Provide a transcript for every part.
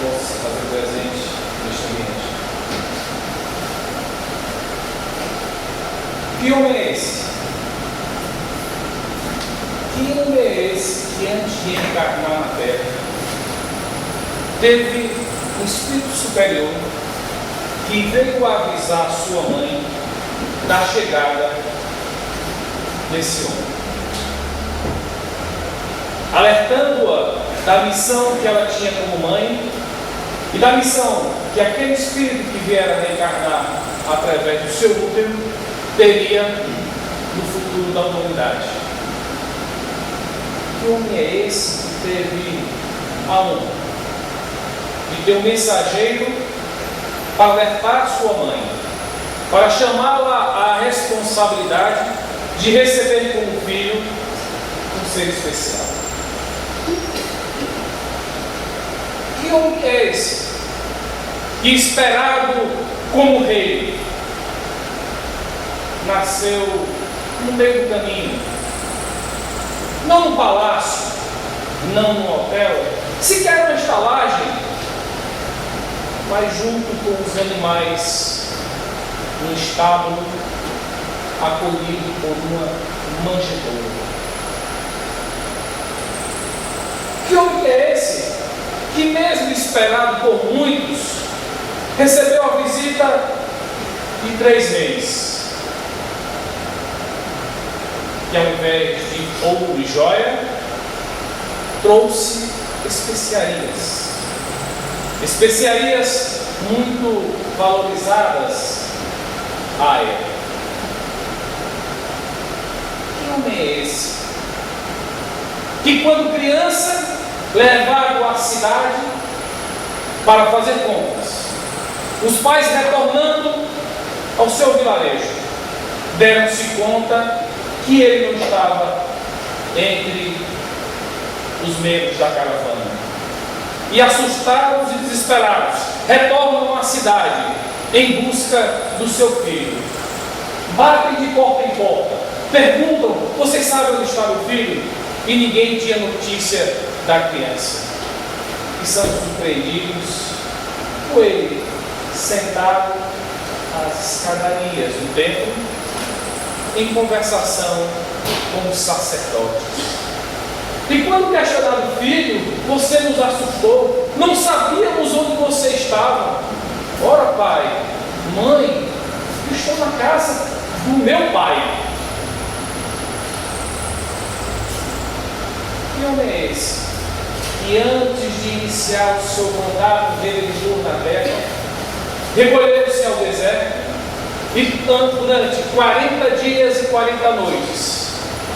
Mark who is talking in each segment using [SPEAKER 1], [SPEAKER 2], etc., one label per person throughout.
[SPEAKER 1] possa se fazer presente neste ambiente. Que homem é esse? Que homem é esse que antes de encarnar na terra teve um espírito superior que veio avisar sua mãe da chegada desse homem, alertando-a da missão que ela tinha como mãe e da missão que aquele espírito que viera reencarnar através do seu útero teria no futuro da humanidade. Que homem é esse que teve a honra de ter um mensageiro para alertar sua mãe, para chamá-la à responsabilidade de receber como filho um ser especial? Que homem é esse que, esperado como rei, nasceu no meio do caminho, não no palácio, não no hotel, sequer uma estalagem, mas junto com os animais, num estábulo, acolhido por uma manjedoura? Que homem é esse que, mesmo esperado por muitos, recebeu a visita de 3 reis, que ao invés de ouro e joia, trouxe especiarias muito valorizadas à época? Que homem é esse que, quando criança, levado à cidade para fazer compras, os pais, retornando ao seu vilarejo, deram-se conta que ele não estava entre os membros da caravana, e assustados e desesperados retornam à cidade em busca do seu filho. Batem de porta em porta, perguntam: vocês sabem onde está o filho? E ninguém tinha notícia da criança. E são surpreendidos com ele sentado às escadarias do templo, em conversação com os sacerdotes. E quando questionado: filho, você nos assustou, não sabíamos onde você estava. Ora, pai, mãe, eu estou na casa do meu pai. Que homem é esse que, antes de iniciar o seu mandato de eleitor na terra, recolheu-se ao deserto e, durante 40 dias e 40 noites,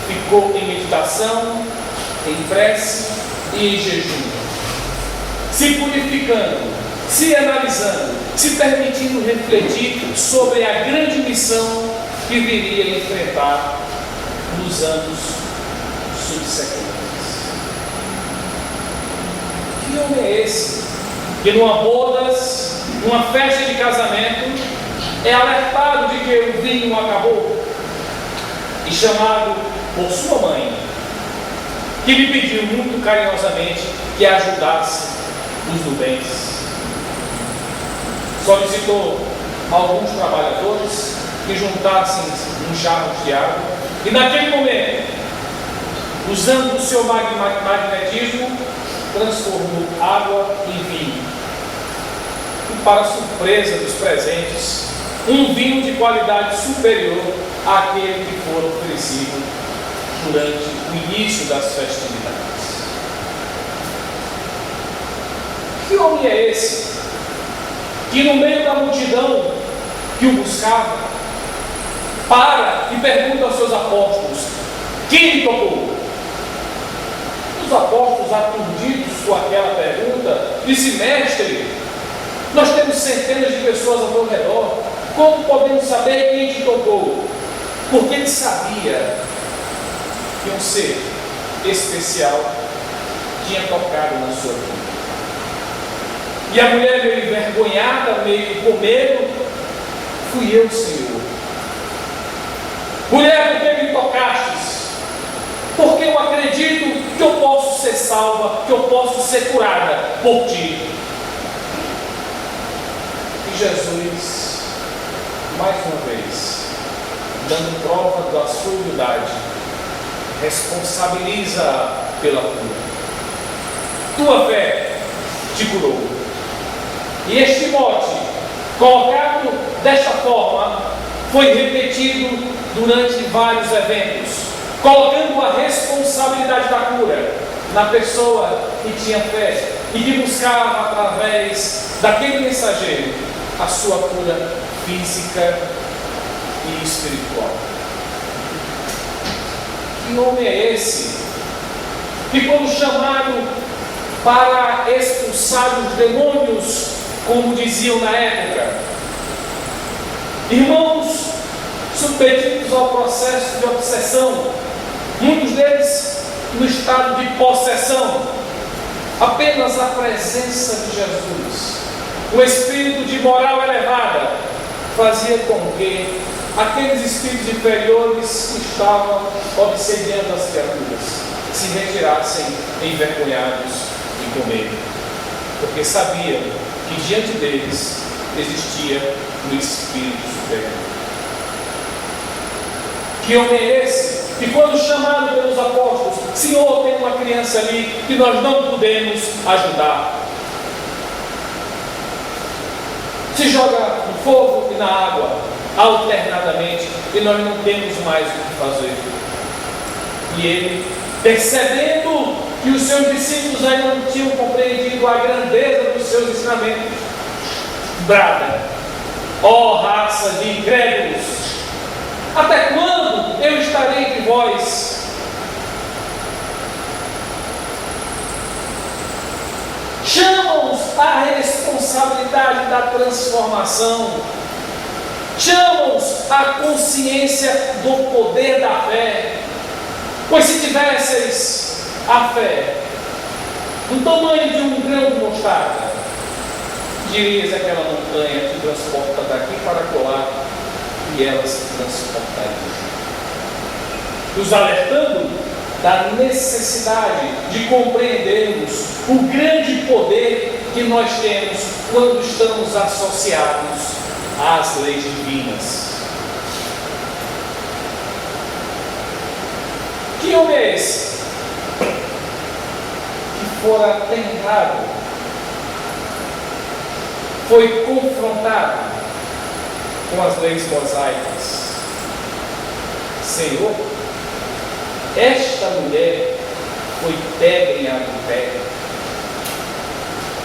[SPEAKER 1] ficou em meditação, em prece e em jejum, se purificando, se analisando, se permitindo refletir sobre a grande missão que viria enfrentar nos anos subsequentes? Que homem é esse que, numa bodas, numa festa de casamento, é alertado de que o vinho acabou e chamado por sua mãe, que lhe pediu muito carinhosamente que ajudasse os nubentes? Solicitou alguns trabalhadores que juntassem uns jarros de água e, naquele momento, usando o seu magnetismo, transformou água em vinho. E, para surpresa dos presentes, um vinho de qualidade superior àquele que fora oferecido durante o início das festividades. Que homem é esse que, no meio da multidão que o buscava, para e pergunta aos seus apóstolos: quem lhe tocou? Os apóstolos, aturdidos com aquela pergunta, disse: mestre, nós temos centenas de pessoas ao teu redor, como podemos saber quem te tocou? Porque ele sabia que um ser especial tinha tocado na sua vida. E a mulher, meio envergonhada, meio com medo: fui eu, Senhor. Mulher, por que me tocastes? Porque eu acredito que eu posso ser salva, que eu posso ser curada por ti. Jesus, mais uma vez, dando prova da sua humildade, responsabiliza pela cura. Tua fé te curou. E este mote, colocado desta forma, foi repetido durante vários eventos, colocando a responsabilidade da cura na pessoa que tinha fé e que buscava, através daquele mensageiro, a sua cura física e espiritual. Que homem é esse que, quando chamado para expulsar os demônios, como diziam na época, irmãos submetidos ao processo de obsessão, muitos deles no estado de possessão, apenas a presença de Jesus, o espírito de moral elevada, fazia com que aqueles espíritos inferiores que estavam obsediando as criaturas se retirassem envergonhados e com medo, porque sabiam que diante deles existia um espírito superior. Que homem é esse que, quando chamado pelos apóstolos, Senhor, tem uma criança ali que nós não podemos ajudar, se joga no fogo e na água alternadamente, e nós não temos mais o que fazer. E ele, percebendo que os seus discípulos ainda não tinham compreendido a grandeza dos seus ensinamentos, brada: ó raça de incrédulos, até quando eu estarei entre vós? Chamam-os à responsabilidade da transformação, chamam-os à consciência do poder da fé, pois se tivesseis a fé do tamanho de um grão de mostarda, dirias aquela montanha te transporta daqui para colar, e ela se transportaria. Nos alertando da necessidade de compreendermos o grande poder que nós temos quando estamos associados às leis divinas. Que homem é esse que fora tentado, foi confrontado com as leis mosaicas? Senhor, esta mulher foi pega em adultério.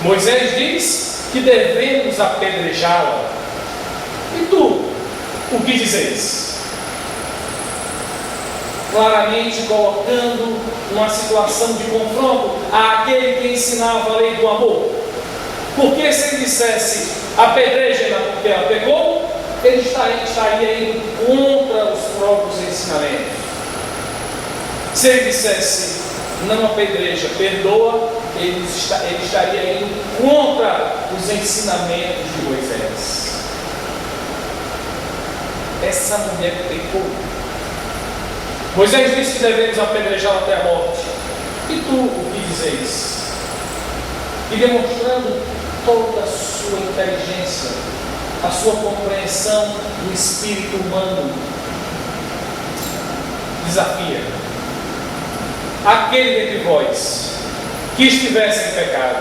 [SPEAKER 1] Moisés diz que devemos apedrejá-la. E tu, o que dizes? Claramente colocando uma situação de confronto àquele que ensinava a lei do amor. Porque se ele dissesse apedreja-la porque ela pecou, ele estaria indo contra os próprios ensinamentos. Se ele dissesse não apedreja, perdoa, ele estaria indo contra os ensinamentos de Moisés. Essa mulher pecou. Moisés disse que devemos apedrejá-la até a morte. E tu, o que dizes? E demonstrando toda a sua inteligência, a sua compreensão do espírito humano, desafia aquele dentre vós que estivesse em pecado,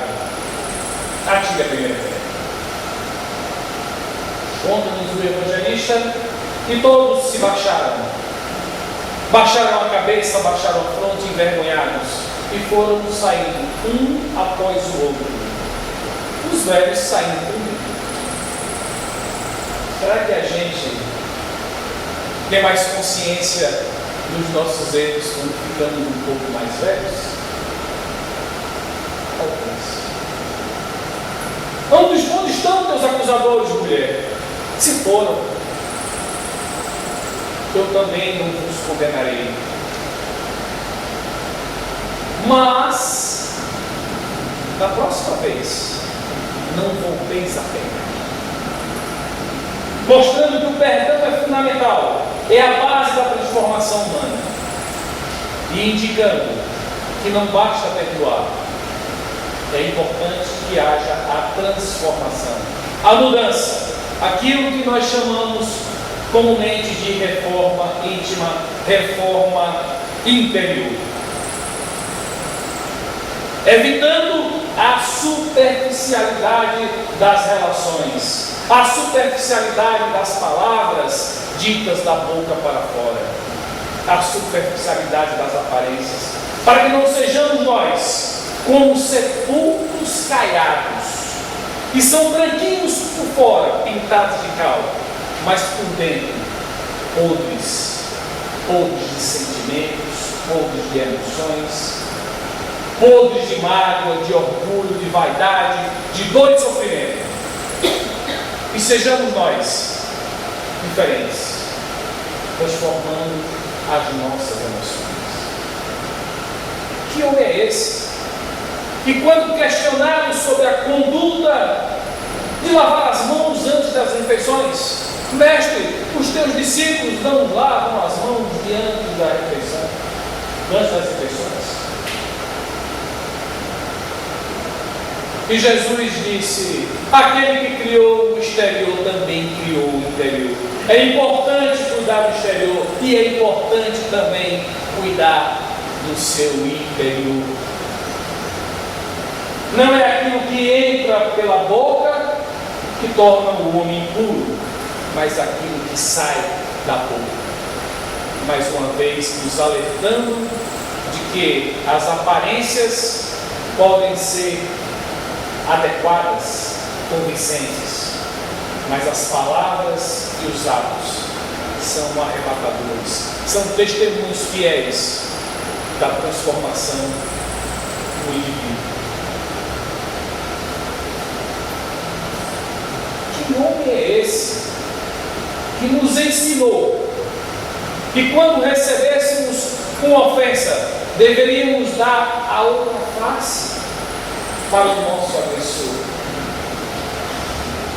[SPEAKER 1] atire a primeira pedra. Conta-nos o evangelista que todos se baixaram a cabeça, baixaram a fronte, envergonhados, e foram saindo um após o outro, os velhos saindo comigo. Será que a gente tem mais consciência dos nossos erros quando ficamos um pouco mais velhos? Talvez. Onde estão teus acusadores, mulher? Se foram, eu também não vos condenarei. Mas, da próxima vez, não volteis a pecar. Mostrando que o perdão é fundamental, é a base da transformação humana. E indicando que não basta perdoar, é importante que haja a transformação. a mudança, aquilo que nós chamamos comumente de reforma íntima, reforma interior. Evitando a superficialidade das relações, a superficialidade das palavras ditas da boca para fora, a superficialidade das aparências, para que não sejamos nós como sepulcros caiados, que são branquinhos por fora, pintados de cal, mas por dentro, podres de sentimentos, podres de emoções, podres de mágoa, de orgulho, de vaidade, de dor e sofrimento. E sejamos nós diferentes, transformando as nossas emoções. Que homem é esse que, quando questionado sobre a conduta de lavar as mãos antes das refeições, mestre, os teus discípulos não lavam as mãos diante da refeição, antes das refeições? E Jesus disse: aquele que criou o exterior também criou o interior. É importante cuidar do exterior e é importante também cuidar do seu interior. Não é aquilo que entra pela boca que torna o homem impuro, mas aquilo que sai da boca. Mais uma vez nos alertando de que as aparências podem ser adequadas, convincentes, mas as palavras e os atos são arrebatadores, são testemunhos fiéis da transformação do indivíduo. Que homem é esse que nos ensinou que, quando recebêssemos uma ofensa, deveríamos dar a outra face para o nosso agressor?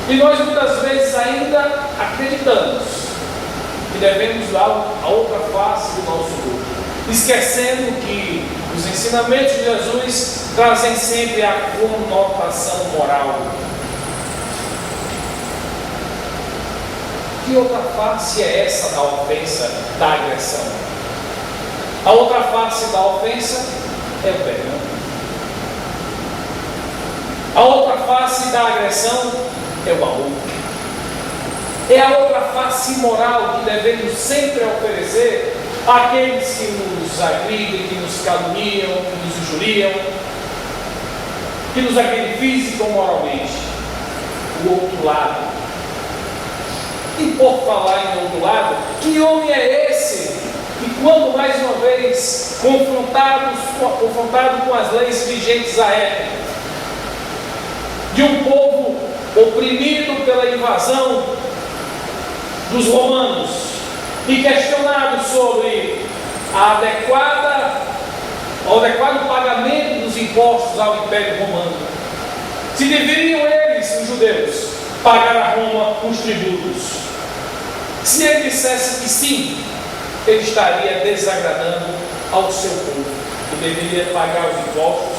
[SPEAKER 1] E nós muitas vezes ainda acreditamos que devemos dar a outra face do nosso grupo, esquecendo que os ensinamentos de Jesus trazem sempre a conotação moral. Que outra face é essa da ofensa, da agressão? A outra face da ofensa é o perdão. A outra face da agressão é o amor. É a outra face moral que devemos sempre oferecer àqueles que nos agridem, que nos caluniam, que nos injuriam, que nos agridem física ou moralmente. O outro lado. E por falar em outro lado, que homem é esse que, quando mais uma vez confrontado com as leis vigentes à época, de um povo oprimido pela invasão dos romanos e questionado sobre o adequado pagamento dos impostos ao Império Romano, se deveriam eles, os judeus, pagar a Roma os tributos. Se ele dissesse que sim, ele estaria desagradando ao seu povo, que deveria pagar os impostos,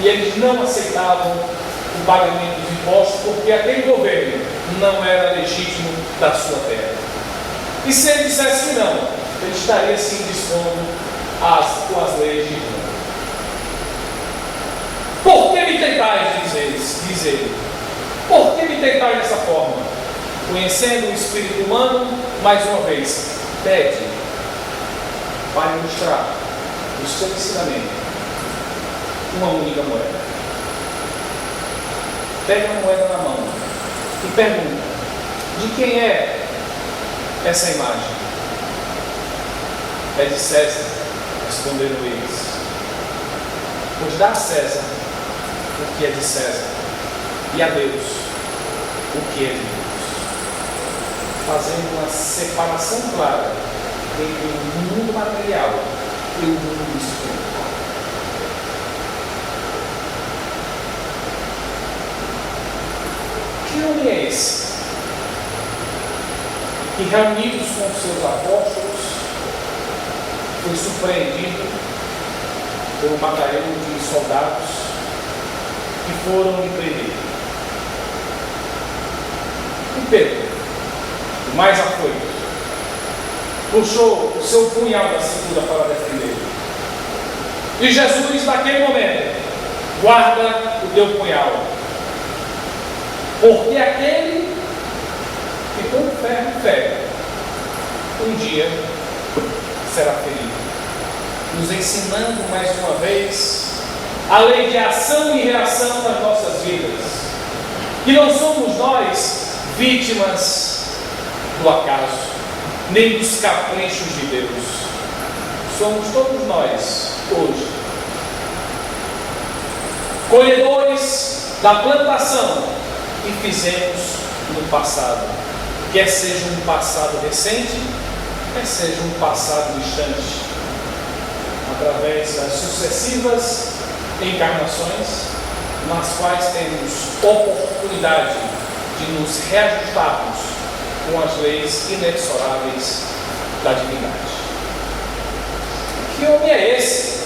[SPEAKER 1] e eles não aceitavam o pagamento dos impostos, porque aquele governo não era legítimo da sua terra. E se ele dissesse que não, ele estaria se indispondo com as leis de Roma. Por que me tentais, diz ele? Por que me tentais dessa forma? Conhecendo o espírito humano, mais uma vez, pede para ilustrar o seu ensinamento uma única moeda. Pega a moeda na mão e pergunta: de quem é essa imagem? É de César, responderam eles. Pois dá a César o que é de César, e a Deus o que é de Deus. Fazendo uma separação clara entre o mundo material e o mundo espiritual. Que homem é esse que, reunidos com seus apóstolos, foi surpreendido por um batalhão de soldados que foram lhe prender? E Pedro, o mais afoito, puxou o seu punhal da cintura para defender. E Jesus, naquele momento, guarda o teu punhal, porque aquele que com ferro fere, um dia será ferido. Nos ensinando mais uma vez a lei de ação e reação das nossas vidas. Que não somos nós vítimas do acaso, nem dos caprichos de Deus. Somos todos nós, hoje, colhedores da plantação que fizemos no passado. Quer seja um passado recente, quer seja um passado distante, através das sucessivas encarnações, nas quais temos oportunidade de nos reajustarmos com as leis inexoráveis da divindade. Que homem é esse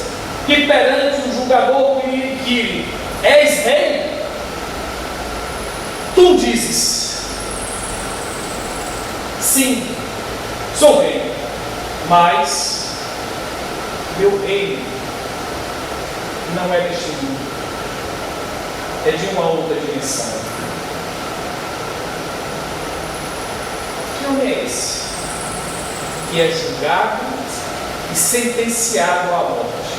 [SPEAKER 1] que perante um julgador que és rei, tu dizes: sim, sou rei, mas meu reino não é deste mundo, é de uma outra dimensão. Que homem é esse que é julgado e sentenciado à morte,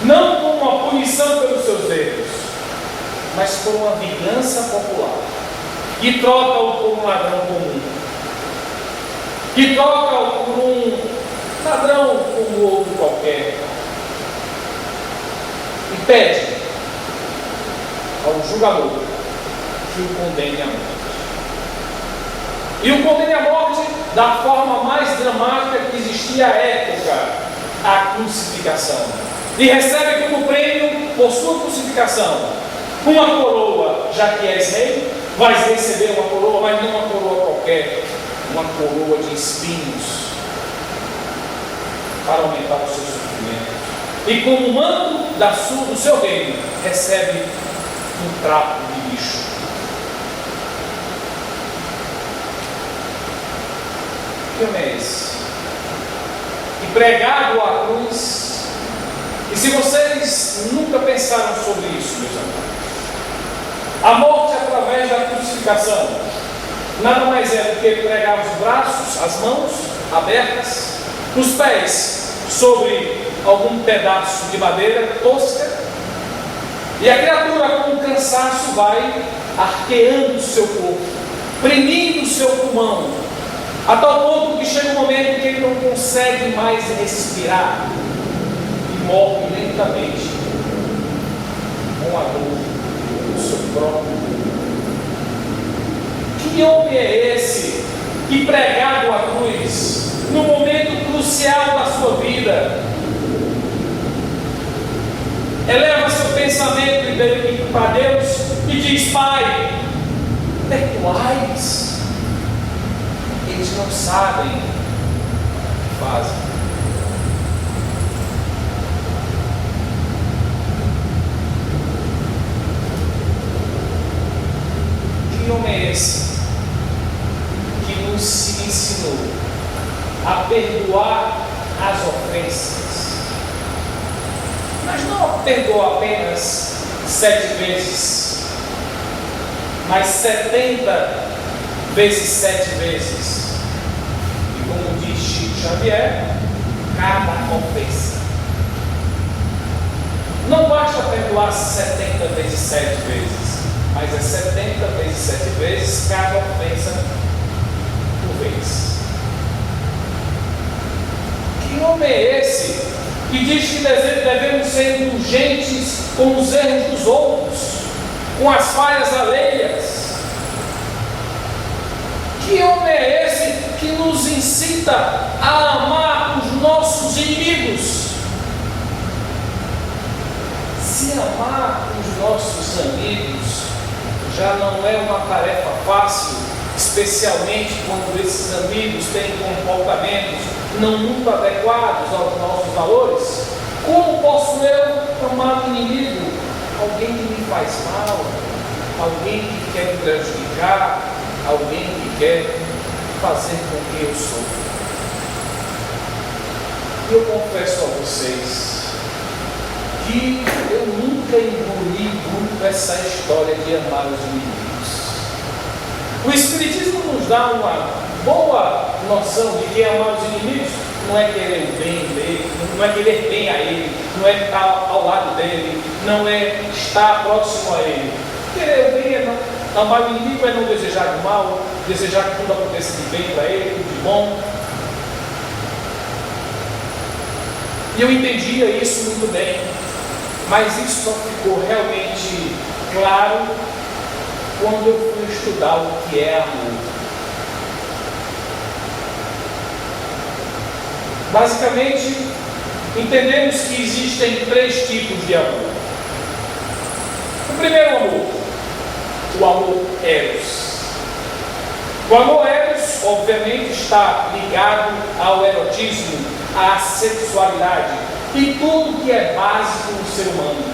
[SPEAKER 1] não por uma punição pelos seus erros, mas por uma vingança popular, que troca-o por um ladrão comum, que troca-o por um ladrão como outro qualquer, e pede ao julgador que o condene à morte. E o condene à morte da forma mais dramática que existia à época, a crucificação. E recebe como prêmio, por sua crucificação, uma coroa. Já que és rei, vais receber uma coroa, mas não uma coroa qualquer, uma coroa de espinhos, para aumentar o seu sofrimento. E como manto do seu reino, recebe um trapo de lixo. Que homem é esse? E pregado à cruz. E se vocês nunca pensaram sobre isso, meus amigos, a morte através da crucificação nada mais é do que pregar os braços, as mãos abertas, os pés sobre algum pedaço de madeira tosca, e a criatura com o cansaço vai arqueando o seu corpo, premindo o seu pulmão, a tal ponto que chega um momento que ele não consegue mais respirar e morre lentamente com a dor do seu próprio corpo. Que homem é esse que, pregado à cruz, no momento crucial da sua vida, eleva seu pensamento para Deus e diz: Pai, perdoai-os, eles não sabem o que fazem. Que homem é esse que nos ensinou a perdoar as ofensas, mas não perdoa apenas 7 vezes, mas 70 vezes 7 vezes. E como diz Chico Xavier, cada ofensa. Não basta perdoar 70 vezes 7 vezes, mas é 70 vezes 7 vezes cada ofensa por vez. Que homem é esse que diz que devemos ser indulgentes com os erros dos outros, com as falhas alheias? Que homem é esse que nos incita a amar os nossos inimigos? Se amar os nossos amigos já não é uma tarefa fácil, especialmente quando esses amigos têm comportamentos não muito adequados aos nossos valores, como posso eu amar um inimigo? Alguém que me faz mal, alguém que quer me prejudicar, alguém que quer fazer com que eu sofra. E eu confesso a vocês que eu nunca engoli muito essa história de amar os inimigos. O Espiritismo nos dá uma boa noção de que amar os inimigos não é querer o bem dele, não é querer bem a ele, não é estar ao lado dele, não é estar próximo a ele. Querer o bem é não. Amar o inimigo é não desejar de mal, desejar que tudo aconteça de bem para ele, de bom. E eu entendia isso muito bem, mas isso só ficou realmente claro quando eu fui estudar o que é amor. Basicamente, entendemos que existem 3 tipos de amor. O primeiro amor, o amor eros. O amor eros, obviamente, está ligado ao erotismo, à sexualidade e tudo que é básico no ser humano.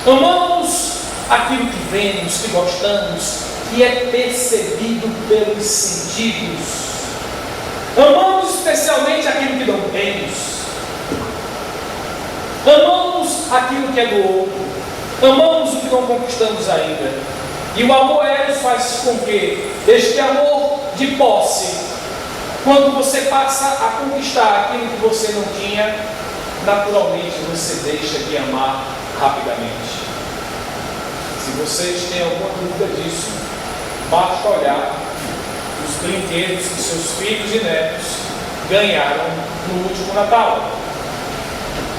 [SPEAKER 1] Amamos aquilo que vemos, que gostamos, que é percebido pelos sentidos. Amamos especialmente aquilo que não temos. Amamos aquilo que é do outro. Amamos o que não conquistamos ainda. E o amor eros faz com que este amor de posse, quando você passa a conquistar aquilo que você não tinha, naturalmente você deixa de amar rapidamente. Se vocês têm alguma dúvida disso, basta olhar os brinquedos que seus filhos e netos ganharam no último Natal.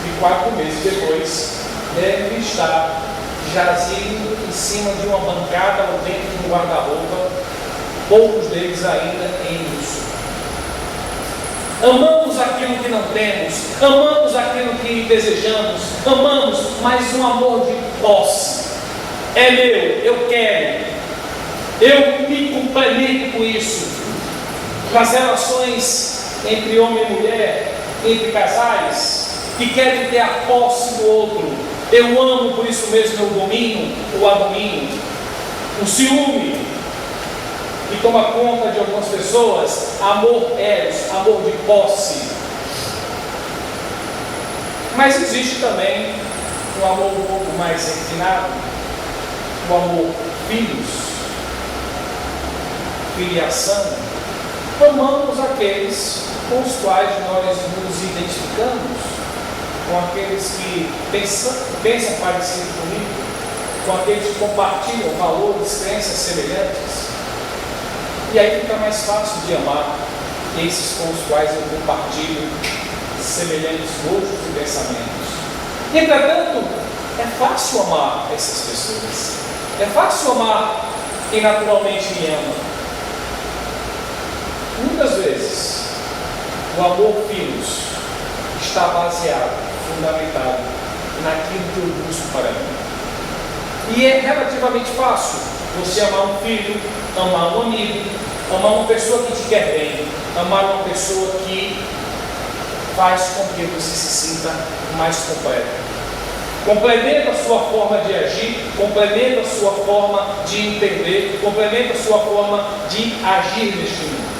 [SPEAKER 1] E 4 meses depois, devem estar jazindo em cima de uma bancada ou dentro de um guarda-roupa, poucos deles ainda em uso. Amamos aquilo que não temos, amamos aquilo que desejamos, amamos, mas um amor de posse. É meu, eu quero, eu me complemento com isso. Nas relações entre homem e mulher, entre casais, que querem ter a posse do outro. Eu amo, por isso mesmo eu domino ou a domino. O ciúme, que toma conta de algumas pessoas, amor eros, amor de posse. Mas existe também um amor um pouco mais refinado, o amor filhos, filiação. Amamos aqueles com os quais nós nos identificamos, com aqueles que pensam parecido comigo, com aqueles que compartilham valores, crenças semelhantes. E aí fica mais fácil de amar esses com os quais eu compartilho semelhantes gostos e pensamentos. Entretanto, é fácil amar essas pessoas. É fácil amar quem naturalmente me ama. Muitas vezes, o amor filhos está baseado, fundamentado naquilo que eu busco para mim. E é relativamente fácil você amar um filho, amar um amigo, amar uma pessoa que te quer bem, amar uma pessoa que faz com que você se sinta mais completo. Complementa a sua forma de agir, complementa a sua forma de entender, complementa a sua forma de agir neste mundo.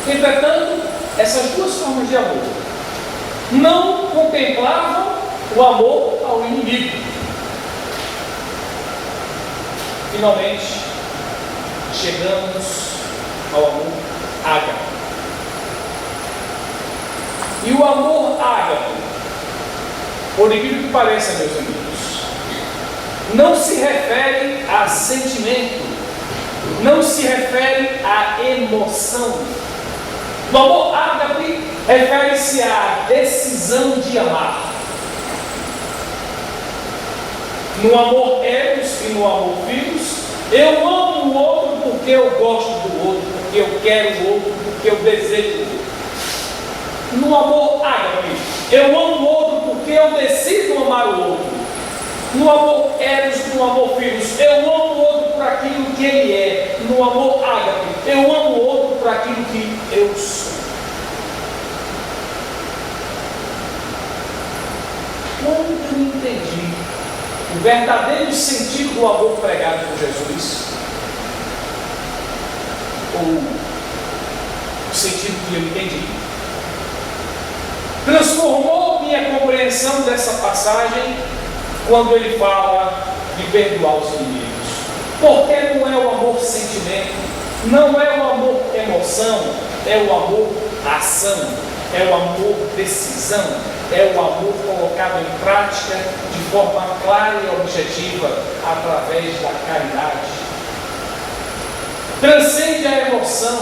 [SPEAKER 1] Entretanto, essas 2 formas de amor não contemplavam o amor ao inimigo. Finalmente, chegamos ao amor ágape. E o amor ágape, por incrível que pareça, meus amigos, não se refere a sentimento, não se refere a emoção. O amor ágape refere-se à decisão de amar. No amor eros e no amor filhos, eu amo o outro porque eu gosto do outro, porque eu quero o outro, porque eu desejo o outro. No amor ágape, eu amo o outro porque eu decido amar o outro. No amor eros, no amor filhos, eu amo o outro por aquilo que ele é. No amor ágape, eu amo o outro por aquilo que eu sou. Quando eu entendi o verdadeiro sentido do amor pregado por Jesus, ou o sentido que eu entendi, transformou minha compreensão dessa passagem quando ele fala de perdoar os inimigos. Porque não é o amor sentimento, não é o amor emoção, é o amor ação, é o amor decisão, é o amor colocado em prática de forma clara e objetiva através da caridade. Transcende a emoção,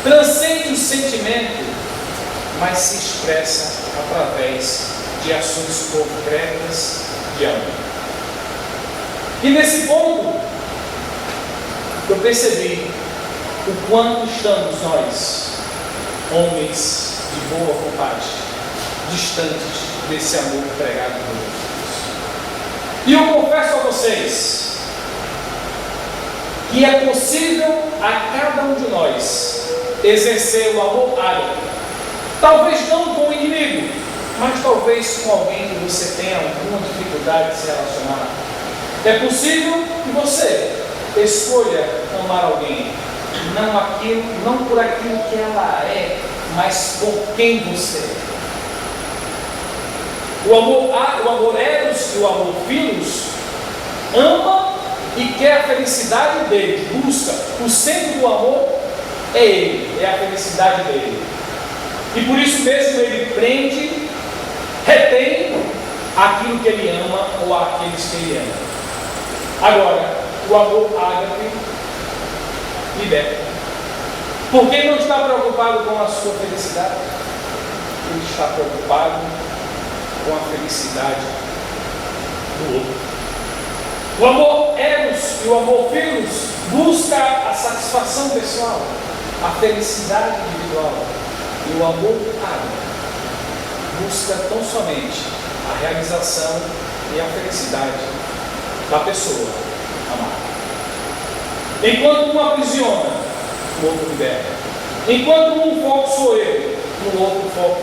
[SPEAKER 1] transcende o sentimento, mas se expressa através de ações concretas de amor. E nesse ponto, eu percebi o quanto estamos nós, homens de boa vontade, distantes desse amor pregado por Jesus. E eu confesso a vocês que é possível a cada um de nós exercer o amor ágape. Talvez não com o inimigo, mas talvez com alguém que você tenha alguma dificuldade de se relacionar. É possível que você escolha amar alguém, não por aquilo que ela é, mas por quem você é. O amor eros e o amor filos ama e quer a felicidade dele, busca. O centro do amor é ele, é a felicidade dele. E por isso mesmo ele prende, retém aquilo que ele ama ou aqueles que ele ama. Agora, o amor ágape liberta. Porque ele não está preocupado com a sua felicidade, ele está preocupado com a felicidade do outro. O amor eros e o amor filos busca a satisfação pessoal, a felicidade individual. E o amor ágape busca tão somente a realização e a felicidade da pessoa amada. Enquanto um aprisiona, o outro liberta. Enquanto um foco sou eu, no outro foco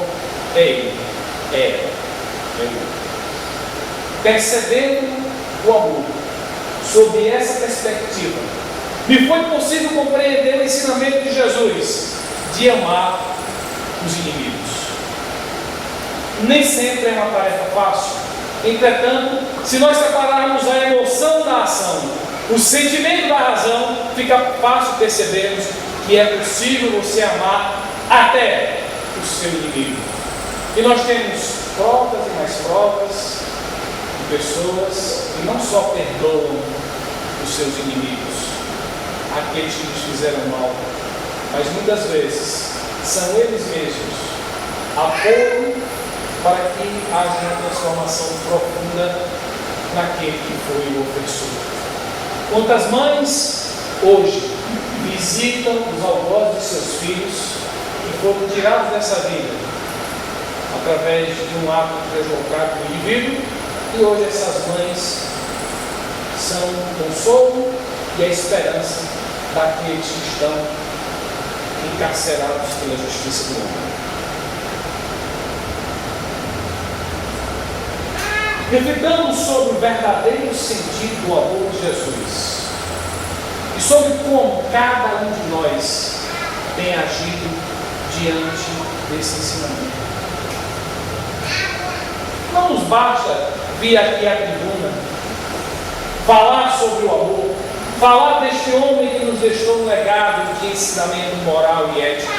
[SPEAKER 1] é ele, é ela, é eu. Percebendo o amor sob essa perspectiva, me foi possível compreender o ensinamento de Jesus de amar os inimigos. Nem sempre é uma tarefa fácil. Entretanto, se nós separarmos a emoção da ação, o sentimento da razão, fica fácil percebermos que é possível você amar até o seu inimigo. E nós temos provas e mais provas de pessoas que não só perdoam os seus inimigos, aqueles que nos fizeram mal, mas muitas vezes são eles mesmos apoio para que haja uma transformação profunda naquele que foi o ofensor. Quantas mães hoje visitam os algozes de seus filhos que foram tirados dessa vida através de um ato deslocado do indivíduo, e hoje essas mães são o consolo e a esperança daqueles que estão encarcerados pela justiça do homem. Refletamos sobre o verdadeiro sentido do amor de Jesus e sobre como cada um de nós tem agido diante desse ensinamento. Não nos basta vir aqui à tribuna, falar sobre o amor, falar deste homem que nos deixou um legado de ensinamento moral e ético.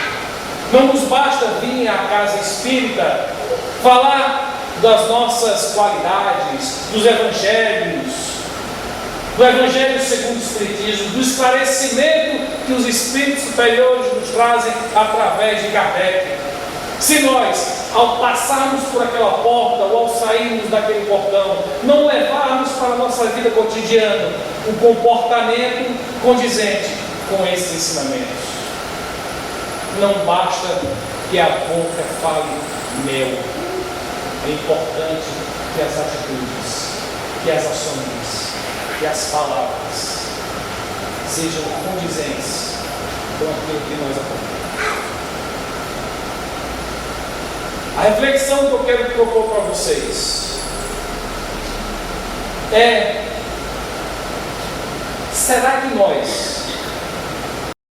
[SPEAKER 1] Não nos basta vir à casa espírita, falar das nossas qualidades, dos evangelhos, do Evangelho segundo o Espiritismo, do esclarecimento que os Espíritos superiores nos trazem através de Kardec. Se nós, ao passarmos por aquela porta ou ao sairmos daquele portão, não levarmos para a nossa vida cotidiana um comportamento condizente com esses ensinamentos, não basta que a boca fale mel. É importante que as atitudes, que as ações, que as palavras sejam condizentes com aquilo que nós aprendemos. A reflexão que eu quero propor para vocês será que nós